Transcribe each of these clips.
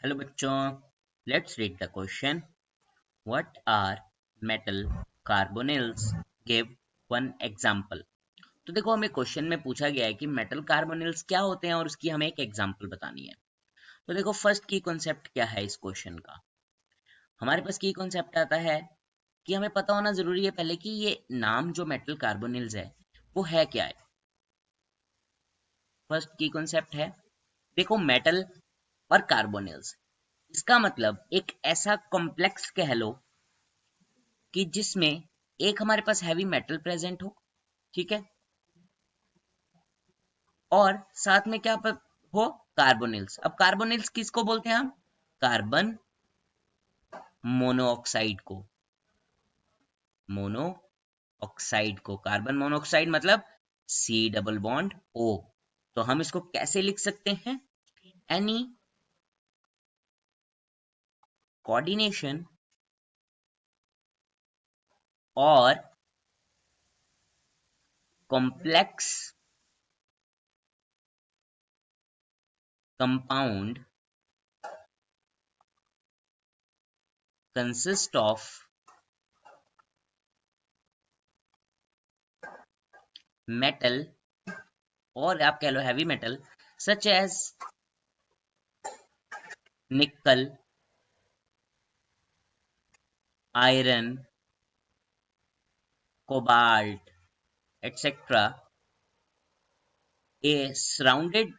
Hello बच्चों, let's read the question. What are metal carbonyls? Give one example. तो देखो, हमें क्वेश्चन में पूछा गया है कि मेटल कार्बोनिल्स क्या होते हैं और उसकी हमें एक एग्जांपल बतानी है. तो देखो, फर्स्ट की कॉन्सेप्ट क्या है इस क्वेश्चन का. हमारे पास की कॉन्सेप्ट आता है कि हमें पता होना जरूरी है पहले कि ये नाम जो मेटल कार्बोनिल्स है वो है क्या है. फर्स्ट की कॉन्सेप्ट है, देखो, मेटल और कार्बोनिल्स, इसका मतलब एक ऐसा कॉम्प्लेक्स कह लो कि जिसमें एक हमारे पास हैवी मेटल प्रेजेंट हो, ठीक है, और साथ में क्या हो, कार्बोनिल्स. अब कार्बोनिल्स किसको बोलते हैं हम? कार्बन मोनोऑक्साइड को. मोनोऑक्साइड को कार्बन मोनोऑक्साइड मतलब सी डबल बॉन्ड ओ. तो हम इसको कैसे लिख सकते हैं? एनी कोऑर्डिनेशन और complex compound consist of metal, और आप कह लो हैवी मेटल, सच एज निकल, iron, cobalt, etc. is surrounded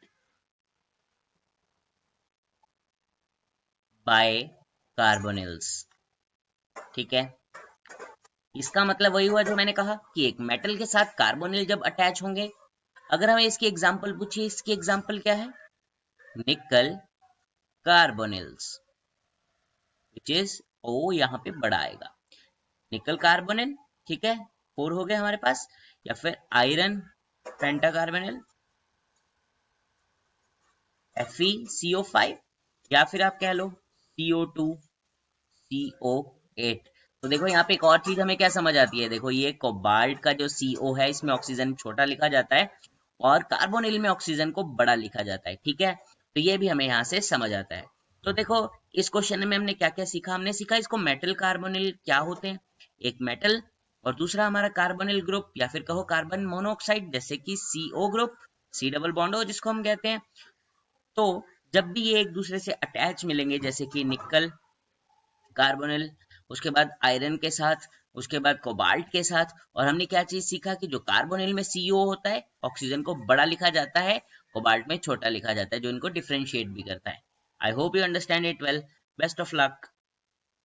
by carbonyls. ठीक है, इसका मतलब वही हुआ जो मैंने कहा कि एक मेटल के साथ कार्बोनिल जब अटैच होंगे, अगर हमें इसकी एग्जांपल पूछिए, इसकी एग्जांपल क्या है? निकल कार्बोनिल्स, विच इज ओ, यहाँ पे बड़ा आएगा, निकल कार्बोनिल. ठीक है, 4 हो गए हमारे पास. या फिर आयरन पेंटा कार्बोनिल, FeCO5, या फिर आप कह लो CO2 CO8. तो देखो, यहाँ पे एक और चीज हमें क्या समझ आती है, देखो ये कोबाल्ट का जो CO है इसमें ऑक्सीजन छोटा लिखा जाता है और कार्बोनिल में ऑक्सीजन को बड़ा लिखा जाता है. ठीक है, तो ये भी हमें यहाँ से समझ आता है. तो देखो, इस क्वेश्चन में हमने क्या क्या सीखा. हमने सीखा इसको मेटल कार्बोनिल क्या होते हैं, एक मेटल और दूसरा हमारा कार्बोनिल ग्रुप, या फिर कहो कार्बन मोनोऑक्साइड, जैसे कि CO group, C double bond हो जिसको हम कहते हैं. तो जब भी ये एक दूसरे से अटैच मिलेंगे, जैसे कि निकल कार्बोनिल, उसके बाद आयरन के साथ, उसके बाद कोबाल्ट के साथ, और हमने क्या चीज सीखा कि जो कार्बोनिल में CO होता है, ऑक्सीजन को बड़ा लिखा जाता है, कोबाल्ट में छोटा लिखा जाता है, जो इनको डिफरेंशिएट भी करता है. I hope you understand it well. Best of luck.